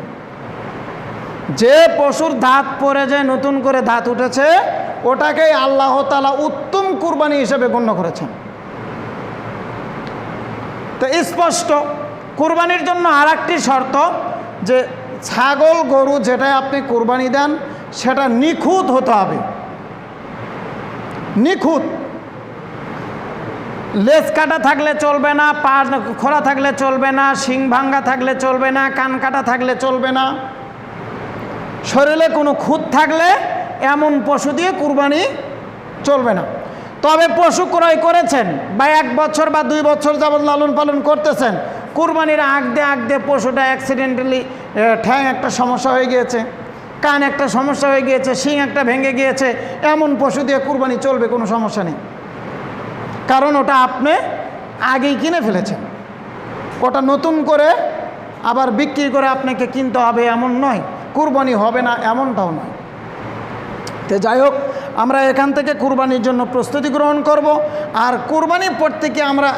যে পশুর দাঁত পড়ে যায়, নতুন করে দাঁত উঠেছে, ওটাকেই আল্লাহ তাআলা উত্তম কুরবানি হিসেবে গণ্য করেছেন। তো স্পষ্ট কুরবানির জন্য আর একটি শর্ত, যে ছাগল গরু যেটাই আপনি কুরবানি দেন সেটা নিখুঁত হতে হবে। নিখুঁত, লেজ কাটা থাকলে চলবে না, পা খোলা থাকলে চলবে না, শিং ভাঙ্গা থাকলে চলবে না, কান কাটা থাকলে চলবে না, শরীরে কোনো খুঁত থাকলে এমন পশু দিয়ে কুরবানি চলবে না। তবে পশু ক্রয় করেছেন বা 1 বছর বা 2 বছর যাবৎ লালন পালন করতেছেন, কুরবানির আগদে পশুটা অ্যাক্সিডেন্টালি ঠ্যাং একটা সমস্যা হয়ে গিয়েছে, কান একটা সমস্যা হয়ে গিয়েছে, শিং একটা ভেঙে গিয়েছে, এমন পশু দিয়ে কুরবানি চলবে, কোনো সমস্যা নেই। কারণ ওটা আপনি আগেই কিনে ফেলেছেন, ওটা নতুন করে আবার বিক্রি করে আপনাকে কিনতে হবে এমন নয়, কুরবানি হবে না এমনটাও নয়। তো যাই হোক, আমরা এখান থেকে কুরবানির জন্য প্রস্তুতি গ্রহণ করব, আর কুরবানি প্রত্যেকে আমরা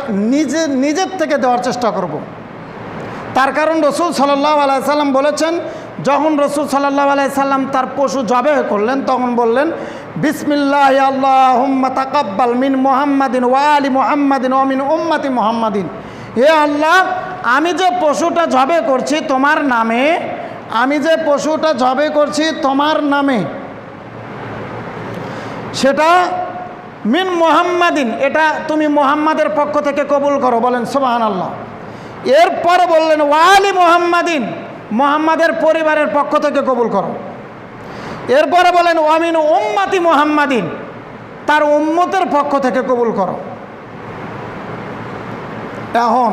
নিজের থেকে দেওয়ার চেষ্টা করব। তার কারণ রাসূল সাল্লাল্লাহু আলাইহি সাল্লাম বলেছেন, যখন রাসূল সাল্লাল্লাহু আলাইহি সাল্লাম তার পশু জবাহ করলেন তখন বললেন বিসমিল্লাহি আল্লাহুম্মা তাকাব্বাল মিন মুহাম্মাদিন ওয়া আলি মুহাম্মাদিন ওয়া মিন উম্মতি মুহাম্মাদিন। হে আল্লাহ, আমি যে পশুটা জবাহ করছি তোমার নামে, আমি যে পশুটা জবাহ করছি তোমার নামে, সেটা মিন মুহাম্মাদিন, এটা তুমি মুহাম্মাদের পক্ষ থেকে কবুল করো। বলেন সুবহানাল্লাহ। এরপরে বললেন ওয়ালি মুহাম্মাদিন, মুহাম্মাদের পরিবারের পক্ষ থেকে কবুল করো। এরপরে বলেন ওয়ামিন উম্মতি মুহাম্মাদিন, তার উম্মতের পক্ষ থেকে কবুল করো। এখন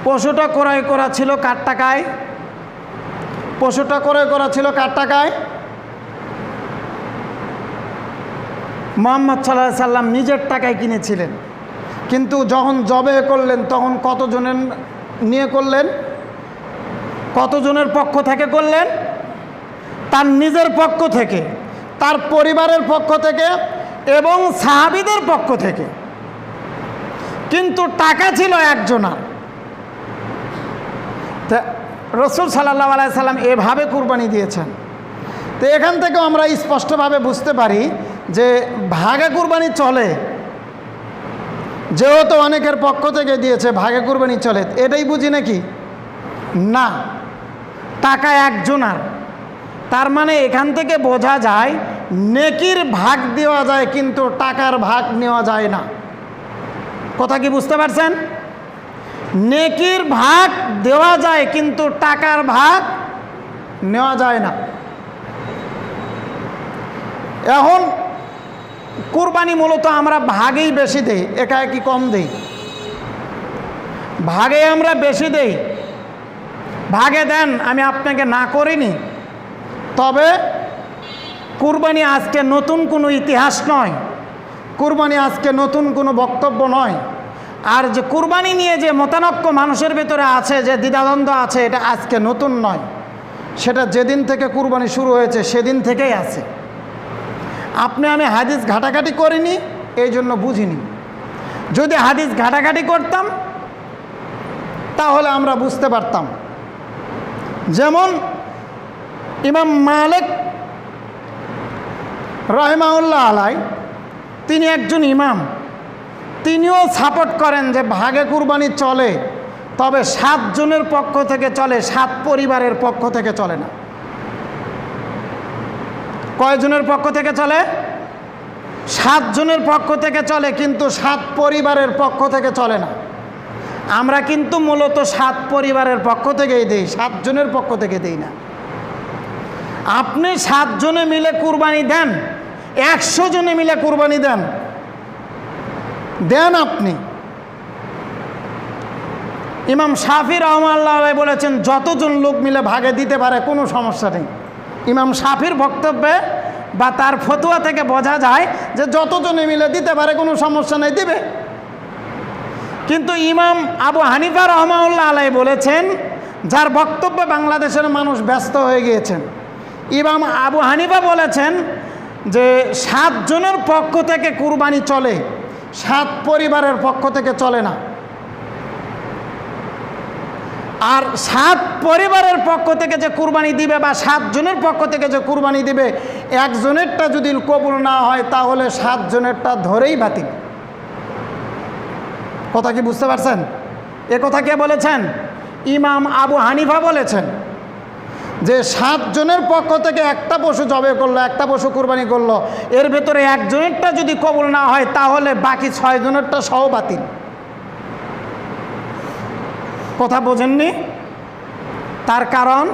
পশুটা ক্রয় করা ছিল কার টাকায়? পশুটা ক্রয় করা ছিল কার টাকায়? মুহাম্মদ সাল্লাল্লাহু আলাইহি সাল্লাম নিজের টাকায় কিনেছিলেন। কিন্তু যখন জবাহ করলেন তখন কতজনের নিয়ে করলেন? কতজনের পক্ষ থেকে করলেন? তার নিজের পক্ষ থেকে, তার পরিবারের পক্ষ থেকে এবং সাহাবীদের পক্ষ থেকে। কিন্তু টাকা ছিল একজনের। তা রাসূল সাল্লাল্লাহু আলাইহি সাল্লাম এভাবে কুরবানি দিয়েছেন। তো এখান থেকেও আমরা স্পষ্টভাবে বুঝতে পারি যে ভাগে কুরবানি চলে, যেহেতু অনেকের পক্ষ থেকে দিয়েছে ভাগে কুরবানি চলে, এটাই বুঝি নাকি? না, টাকা একজনের। তার মানে এখান থেকে বোঝা যায় নেকির ভাগ দেওয়া যায় কিন্তু টাকার ভাগ নেওয়া যায় না। কথা কি বুঝতে পারছেন? নেকির ভাগ দেওয়া যায় কিন্তু টাকার ভাগ নেওয়া যায় না। এখন কুরবানি মূলত আমরা ভাগেই বেশি দেই, একা একই কম দেই। ভাগে আমরা বেশি দেই। ভাগে দেন, আমি আপনাকে না করিনি। তবে কুরবানি আজকে নতুন কোনো ইতিহাস নয়, কুরবানি আজকে নতুন কোনো বক্তব্য নয়। আর যে কুরবানি নিয়ে যে মতানক্য মানুষের ভিতরে আছে, যে দ্বিধাদ্বন্দ্ব আছে, এটা আজকে নতুন নয়, সেটা যেদিন থেকে কুরবানি শুরু হয়েছে সেদিন থেকেই আছে। আপনি আমি হাদিস ঘাটাঘাটি করিনি, এই জন্য বুঝিনি। যদি হাদিস ঘাটাঘাটি করতাম তাহলে আমরা বুঝতে পারতাম। যেমন ইমাম মালিক রাহিমাহুল্লাহ আলাই তিনি একজন ইমাম, তিনিও সাপোর্ট করেন যে ভাগে কুরবানি চলে, তবে 7 জনের পক্ষ থেকে চলে, 7 পরিবারের পক্ষ থেকে চলে না। কয়জনের পক্ষ থেকে চলে? 7 জনের পক্ষ থেকে চলে, কিন্তু 7 পরিবারের পক্ষ থেকে চলে না। আমরা কিন্তু মূলত 7 পরিবারের পক্ষ থেকেই দেই, 7 জনের পক্ষ থেকে দেই না। আপনি 7 জনে মিলে কুরবানি দেন, 100 জনে মিলে কুরবানি দেন, আপনি। ইমাম শাফি রাহমাতুল্লাহ আলাইহি বলেছেন যতজন লোক মিলে ভাগে দিতে পারে কোনো সমস্যা নেই। ইমাম শাফির বক্তব্যে বা তার ফতোয়া থেকে বোঝা যায় যে যতজনে মিলে দিতে পারে কোনো সমস্যা নেই, দিবে। কিন্তু ইমাম আবু হানিফা রাহমাতুল্লাহ আলাইহি বলেছেন, যার বক্তব্যে বাংলাদেশের মানুষ ব্যস্ত হয়ে গিয়েছেন, ইমাম আবু হানিফা বলেছেন যে 7 জনের পক্ষ থেকে কুরবানি চলে, 7 পরিবারের পক্ষ থেকে চলে না। আর 7 পরিবারের পক্ষ থেকে যে কুরবানি দিবে বা 7 জনের পক্ষ থেকে যে কুরবানি দিবে, একজনেরটা যদি কবুল না হয় তাহলে 7 জনেরটা ধরেই বাতিল। কথা কি বুঝতে পারছেন? এ কথা কে বলেছেন? ইমাম আবু হানিফা বলেছেন যে 7 জনের পক্ষ থেকে একটা পশু জবে করলো, একটা পশু কুরবানি করলো, এর ভেতরে একজনেরটা যদি কবুল না হয় তাহলে বাকি 6 জনেরটা সহ বাতিল। কথা বোঝেননি? তার কারণ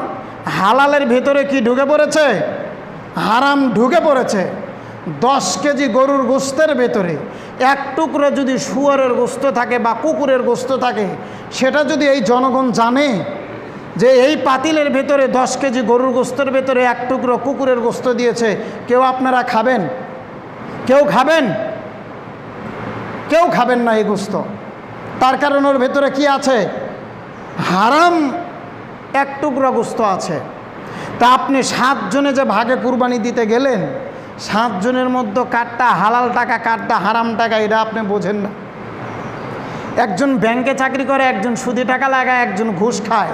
হালালের ভেতরে কি ঢুকে পড়েছে? হারাম ঢুকে পড়েছে। 10 কেজি গরুর গোস্তের ভেতরে 1 টুকরো যদি শুয়োরের গোস্ত থাকে বা কুকুরের গোস্ত থাকে, সেটা যদি এই জনগণ জানে যে এই পাতিলের ভেতরে 10 কেজি গরুর গোস্তের ভেতরে 1 টুকরো কুকুরের গোস্ত দিয়েছে, কেউ আপনারা খাবেন? কেউ খাবেন? কেউ খাবেন না এই গোস্ত। তার কারণ ওর ভেতরে কি আছে? হারাম 1 টুকরো গোস্ত আছে। তা আপনি 7 জনে যে ভাগে কুরবানি দিতে গেলেন, 7 জনের মধ্যে কারটা হালাল টাকা কারটা হারাম টাকা এটা আপনি বোঝেন না। একজন ব্যাংকে চাকরি করে, একজন সুদি টাকা লাগায়, একজন ঘুষ খায়,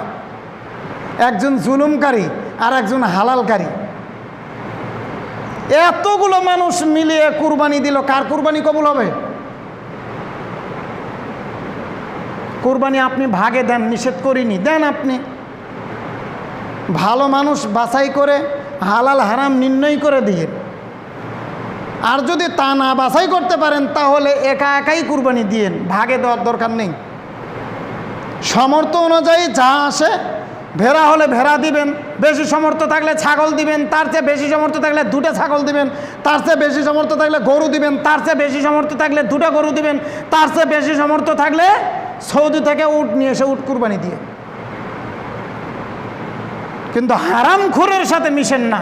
একজন জুলুমকারী আর একজন হালালকারী। এতগুলো মানুষ মিলিয়ে কুরবানি দিল, কার কুরবানি কবুল হবে? কুরবানি আপনি ভাগে দেন, নিষেধ করিনি, দেন আপনি। ভালো মানুষ বাছাই করে হালাল হারাম নির্ণয় করে দিয়ে, আর যদি তা না বাছাই করতে পারেন তাহলে একা একাই কুরবানি দিয়েন, ভাগে দেওয়ার দরকার নেই। সামর্থ্য অনুযায়ী যা আসে, ভেড়া হলে ভেড়া দিবেন, বেশি সামর্থ্য থাকলে ছাগল দিবেন, তার চেয়ে বেশি সামর্থ্য থাকলে 2টা ছাগল দিবেন, তার চেয়ে বেশি সামর্থ্য থাকলে গরু দিবেন, তার চেয়ে বেশি সামর্থ্য থাকলে 2টা গরু দিবেন, তার চেয়ে বেশি সামর্থ্য থাকলে সৌদি থেকে উট নিয়ে এসে উট কুরবানি দিয়ে। কিন্তু হারামখোরের সাথে মিশেন না।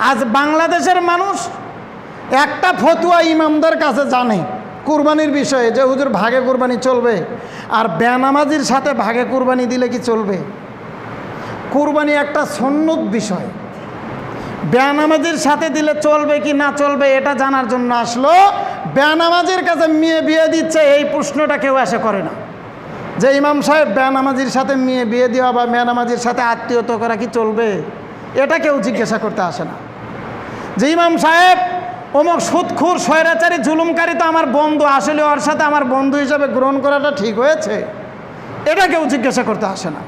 আজ বাংলাদেশের মানুষ একটা ফতুয়া ইমামদের কাছে জানে কুরবানির বিষয়ে যে হুজুর ভাগে কুরবানি চলবে, আর বেনামাজির সাথে ভাগে কুরবানি দিলে কি চলবে? কুরবানি একটা সুন্নত বিষয়, বেনামাজির সাথে দিলে চলবে কি না চলবে এটা জানার জন্য আসলো। বেনামাজির কাছে মেয়ে বিয়ে দিচ্ছে এই প্রশ্নটা কেউ এসে করে না যে ইমাম সাহেব বেনামাজির সাথে মেয়ে বিয়ে দেওয়া বা বেনামাজির সাথে আত্মীয়তা করা কি চলবে, এটা কেউ জিজ্ঞাসা করতে আসে না। যে ইমাম সাহেব অমুক সুদখোর স্বৈরাচারী জুলুমকারী তো আমার বন্ধু, আসলে ওর সাথে আমার বন্ধু হিসাবে গ্রহণ করাটা ঠিক হয়েছে, এটা কেউ জিজ্ঞাসা করতে আসে না।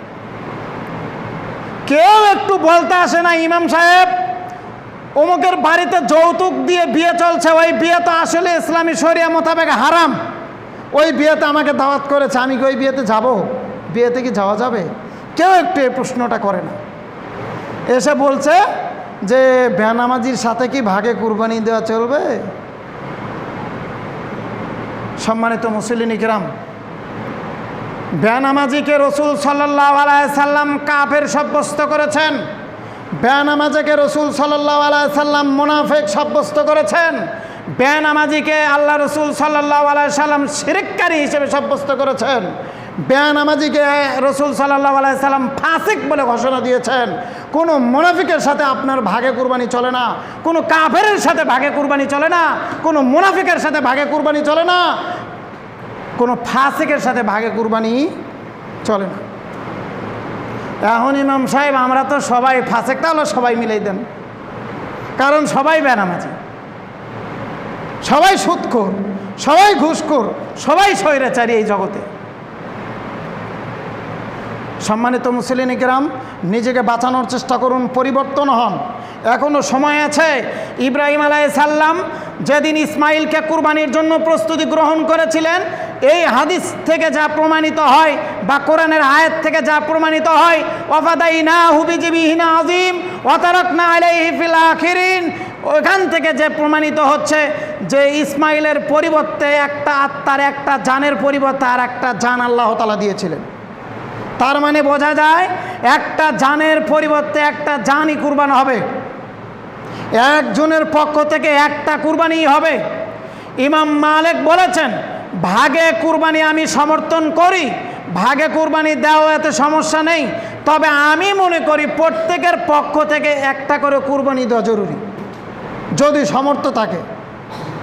কেউ একটু বলতে আসে না ইমাম সাহেব অমুকের বাড়িতে যৌতুক দিয়ে বিয়ে চলছে, ওই বিয়ে তো আসলে ইসলামী শরিয়া মোতাবেক হারাম, ওই বিয়েতে আমাকে দাওয়াত করেছে, আমি কি ওই বিয়েতে যাব? বিয়েতে কি যাওয়া যাবে? কেউ একটু এই প্রশ্নটা করে না। এসে বলছে যে বেনামাজির সাথে কি ভাগে কুরবানি দেওয়া চলবে? সম্মানিত মুসলিম কিরাম, বেনামাজিকে রসুল সাল্লাল্লাহু আলাইহি সাল্লাম কাফের সাব্যস্ত করেছেন, বেনামাজিকে রসুল সাল্লাল্লাহু আলাইহি সাল্লাম মুনাফিক সাব্যস্ত করেছেন, বেনামাজিকে আল্লাহ রসুল সাল্লাল্লাহু আলাইহি সাল্লাম শিরককারী হিসেবে সাব্যস্ত করেছেন, বেনামাজিকে রসুল সাল্লাল্লাহু আলাইহি সাল্লাম ফাসিক বলে ঘোষণা দিয়েছেন। কোনো মুনাফিকের সাথে আপনার ভাগে কুরবানি চলে না, কোনো কাফেরের সাথে ভাগে কুরবানি চলে না, কোনো মুনাফিকের সাথে ভাগে কুরবানি চলে না, কোনো ফাসিকের সাথে ভাগে কুরবানি চলে না। এখন ইমাম সাহেব আমরা তো সবাই ফাসিক, তাহলে সবাই মিলেই দেন, কারণ সবাই বেনামাজি। সবাই সুদখোর, সবাই ঘুষখোর, সবাই স্বৈরাচারী এই জগতে। সম্মানিত মুসলিম কিরাম, নিজেকে বাঁচানোর চেষ্টা করুন, পরিবর্তন হন, এখনও সময় আছে। ইব্রাহিম আলাইহিস সালাম যেদিন ইসমাইলকে কুরবানির জন্য প্রস্তুতি গ্রহণ করেছিলেন, এই হাদিস থেকে যা প্রমাণিত হয় বা কোরআনের আয়াত থেকে যা প্রমাণিত হয়, ওয়াফাদাইনাহু বিযিবহিন আযীম ওয়া তারাকনা আলাইহি ফিল আখিরিন, ওখান থেকে যে প্রমাণিত হচ্ছে যে ইসমাইলের পরিবর্তে একটা আত্মার, একটা জানের পরিবর্তে আর একটা জান আল্লাহ তাআলা দিয়েছিলেন। তার মানে বোঝা যায় একটা জানের পরিবর্তে একটা জানই কুরবান হবে, একজনের পক্ষ থেকে একটা কুরবানি হবে। ইমাম মালিক বলেছেন, ভাগে কুরবানি আমি সমর্থন করি, ভাগে কুরবানি দেওয়া এতে সমস্যা নেই, তবে আমি মনে করি প্রত্যেকের পক্ষ থেকে একটা করে কুরবানি দেওয়া জরুরি, যদি সামর্থ্য থাকে।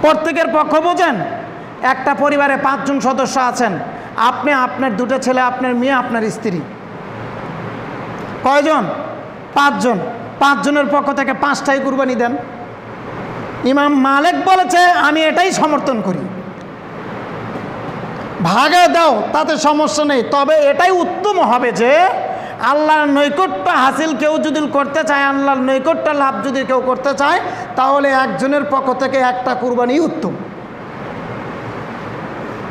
প্রত্যেকের পক্ষ বোঝেন, একটা পরিবারে 5 জন সদস্য আছেন, আপনি, আপনার 2টা ছেলে, আপনার মেয়ে, আপনার স্ত্রী, কয়জন? 5 জন। 5 জনের পক্ষ থেকে 5টাই কুরবানি দেন। ইমাম মালিক বলেছে আমি এটাই সমর্থন করি, ভাগে দাও তাতে সমস্যা নেই, তবে এটাই উত্তম হবে যে আল্লাহর নৈকট্য হাসিল কেউ যদি করতে চায়, আল্লাহর নৈকট্য লাভ যদি কেউ করতে চায়, তাহলে একজনের পক্ষ থেকে একটা কুরবানি উত্তম।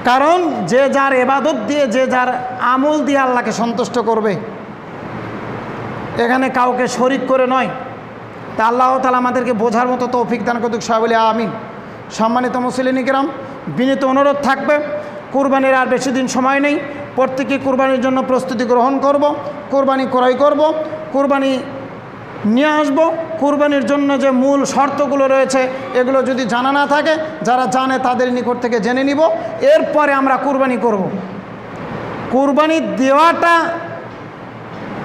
কারণ যে যার ইবাদত দিয়ে, যে যার আমল দিয়ে আল্লাহকে সন্তুষ্ট করবে, এখানে কাউকে শরিক করে নয়। তা আল্লাহ তাআলা আমাদেরকে বোঝার মতো তৌফিক দান করুক, সবাই বলি আমিন। সম্মানিত মুসলিম কিরাম, বিনীত অনুরোধ থাকবে, কুরবানির আর বেশি দিন সময় নেই, প্রত্যেকে কুরবানির জন্য প্রস্তুতি গ্রহণ করব, কুরবানি ক্রয় করব, কুরবানি নিয়ে আসব। কুরবানির জন্য যে মূল শর্তগুলো রয়েছে এগুলো যদি জানা না থাকে, যারা জানে তাদের নিকট থেকে জেনে নিব, এরপরে আমরা কুরবানি করব। কুরবানি দেওয়াটা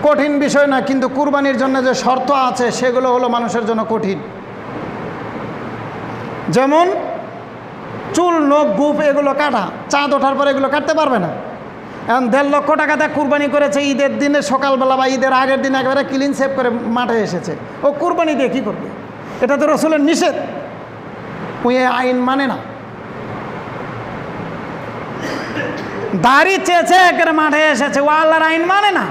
কঠিন বিষয় না, কিন্তু কুরবানির জন্য যে শর্ত আছে সেগুলো হলো মানুষের জন্য কঠিন। যেমন চুল, নখ, গোঁফ এগুলো কাটা, চাঁদ ওঠার পরে এগুলো কাটতে পারবে না। এখন 1.5 লক্ষ টাকা দিয়ে কুরবানি করেছে, ঈদের দিনে সকালবেলা বা ঈদের আগের দিন একেবারে ক্লিন সেভ করে মাঠে এসেছে, ও কুরবানি দিয়ে কী করবে? এটা তো রাসূলের নিষেধ, ওই আইন মানে না। দাড়ি চেয়েছে একেবারে মাঠে এসেছে, ও আল্লাহর আইন মানে না,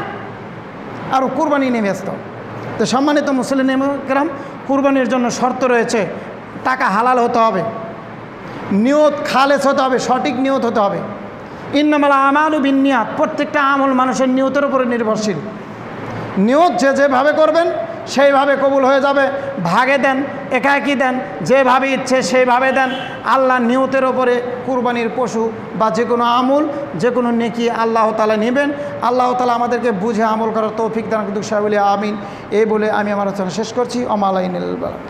আর ও কুরবানি নিয়ে ব্যস্ত। তো সম্মানিত মুসলিম কিরাম, কুরবানির জন্য শর্ত রয়েছে, টাকা হালাল হতে হবে, নিয়ত খালেস হতে হবে, সঠিক নিয়ত হতে হবে। ইন্নামাল আমালু বিন্নিয়াত, প্রত্যেকটা আমল মানুষের নিয়তের উপরে নির্ভরশীল। নিয়ত যে যেভাবে করবেন সেইভাবে কবুল হয়ে যাবে। ভাগে দেন, একাকি দেন, যেভাবে ইচ্ছে সেইভাবে দেন, আল্লাহ নিয়তের ওপরে কুরবানির পশু বা যে কোনো আমল, যে কোনো নেকি আল্লাহ তাআলা নেবেন। আল্লাহ তাআলা আমাদেরকে বুঝে আমল করার তৌফিক দান করুক, সবাই বলি আমিন। এই বলে আমি আমার আলোচনা শেষ করছি। ওমালাইনিল বারাক।